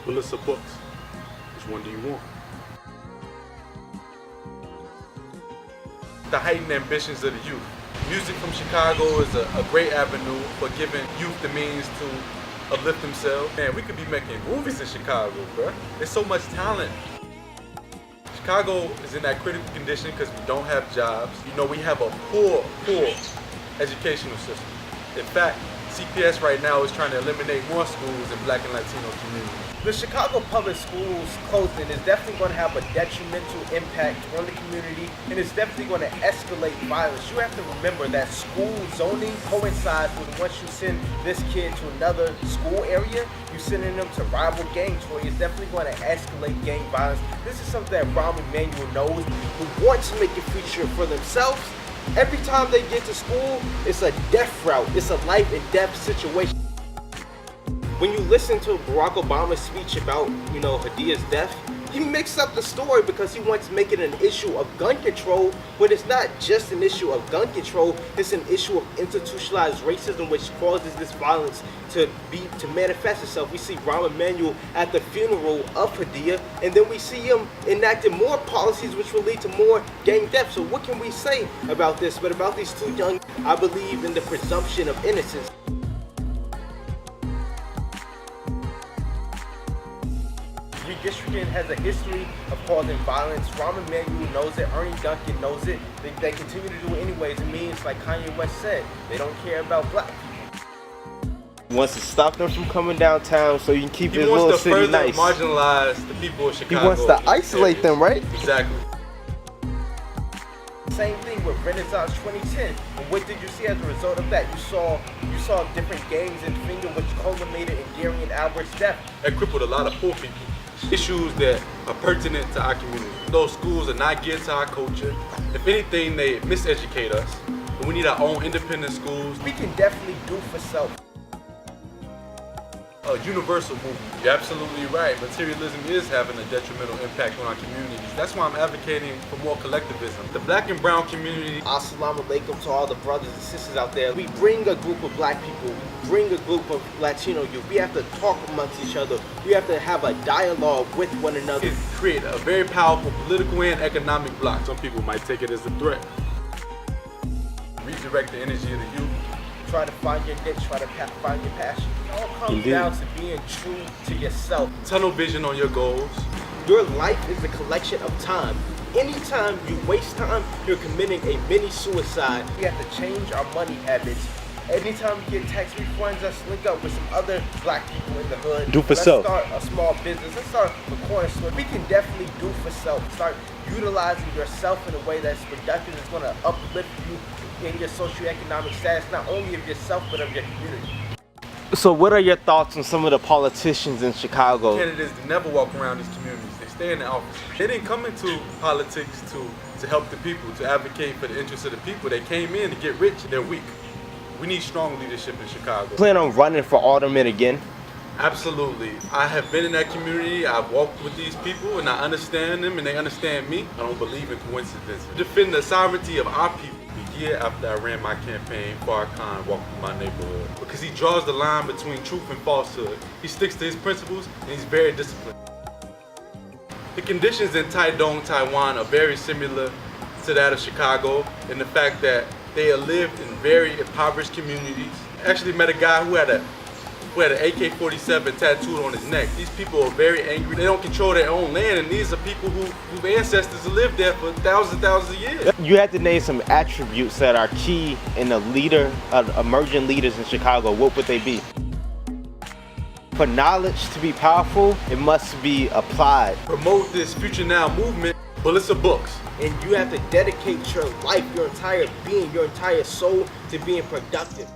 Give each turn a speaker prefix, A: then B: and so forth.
A: bullets or books? Which one do you want? The heightened ambitions of the youth. Music from Chicago is a great avenue for giving youth the means to uplift themselves. Man, we could be making movies in Chicago, bro. There's so much talent. Chicago is in that critical condition because we don't have jobs. You know, we have a poor educational system. In fact, CPS right now is trying to eliminate more schools in Black and Latino communities.
B: The Chicago public schools closing is definitely going to have a detrimental impact on the community, and it's definitely going to escalate violence. You have to remember that school zoning coincides with once you send this kid to another school area, you're sending them to rival gangs, where it's definitely going to escalate gang violence. This is something that Rahm Emanuel knows, who wants to make a future for themselves. Every time they get to school, it's a death route. It's a life and death situation. When you listen to Barack Obama's speech about, Hadia's death, he mixed up the story because he wants to make it an issue of gun control, but it's not just an issue of gun control, it's an issue of institutionalized racism, which causes this violence to manifest itself. We see Rahm Emanuel at the funeral of Hadia, and then we see him enacting more policies which will lead to more gang deaths. So what can we say about this? But about these two young, I believe in the presumption of innocence. Redistricting has a history of causing violence. Rahm Emanuel knows it. Ernie Duncan knows it. They continue to do it anyways. It means, like Kanye West said, they don't care about black people.
C: He wants to stop them from coming downtown so you can keep his little city nice.
A: He wants to further marginalize the people of Chicago.
C: He wants to isolate them, right?
A: Exactly.
B: Same thing with Renaissance 2010. And what did you see as a result of that? You saw different gangs in Finger, which culminated in Gary and Albert's death.
A: That crippled a lot of poor people. Issues that are pertinent to our community. Those schools are not geared to our culture. If anything, they miseducate us. And we need our own independent schools.
B: We can definitely do for self.
A: A universal movement. You're absolutely right. Materialism is having a detrimental impact on our communities. That's why I'm advocating for more collectivism. The black and brown community.
B: Assalamu alaikum to all the brothers and sisters out there. We bring a group of black people, we bring a group of Latino youth. We have to talk amongst each other. We have to have a dialogue with one another.
A: It create a very powerful political and economic bloc. Some people might take it as a threat. Redirect the energy of the youth.
B: Try to find your niche, try to find your passion. It all comes down to being true to yourself.
A: Tunnel vision on your goals.
B: Your life is a collection of time. Anytime you waste time, you're committing a mini suicide. We have to change our money habits. Anytime we get tax refunds, let's link up with some other black people in the hood.
C: Do for self.
B: Let's start a small business. Let's start a corner store. We can definitely do for self. Start utilizing yourself in a way that's productive. It's going to uplift you in your socioeconomic status, not only of yourself, but of your community.
C: So what are your thoughts on some of the politicians in Chicago?
A: Candidates never walk around these communities. They stay in the office. They didn't come into politics to help the people, to advocate for the interests of the people. They came in to get rich. They're weak. We need strong leadership in Chicago.
C: Plan on running for alderman again?
A: Absolutely. I have been in that community. I've walked with these people and I understand them and they understand me. I don't believe in coincidences. Defend the sovereignty of our people. A year after I ran my campaign, Farrakhan walked through my neighborhood because he draws the line between truth and falsehood. He sticks to his principles and he's very disciplined. The conditions in Taidong, Taiwan are very similar to that of Chicago in the fact that they lived in very impoverished communities. I actually met a guy who had an AK-47 tattooed on his neck. These people are very angry. They don't control their own land, and these are people whose ancestors have lived there for thousands and thousands of years.
C: You had to name some attributes that are key in a leader, emerging leaders in Chicago. What would they be? For knowledge to be powerful, it must be applied.
A: Promote this Future Now movement, bullets or books.
B: And you have to dedicate your life, your entire being, your entire soul to being productive.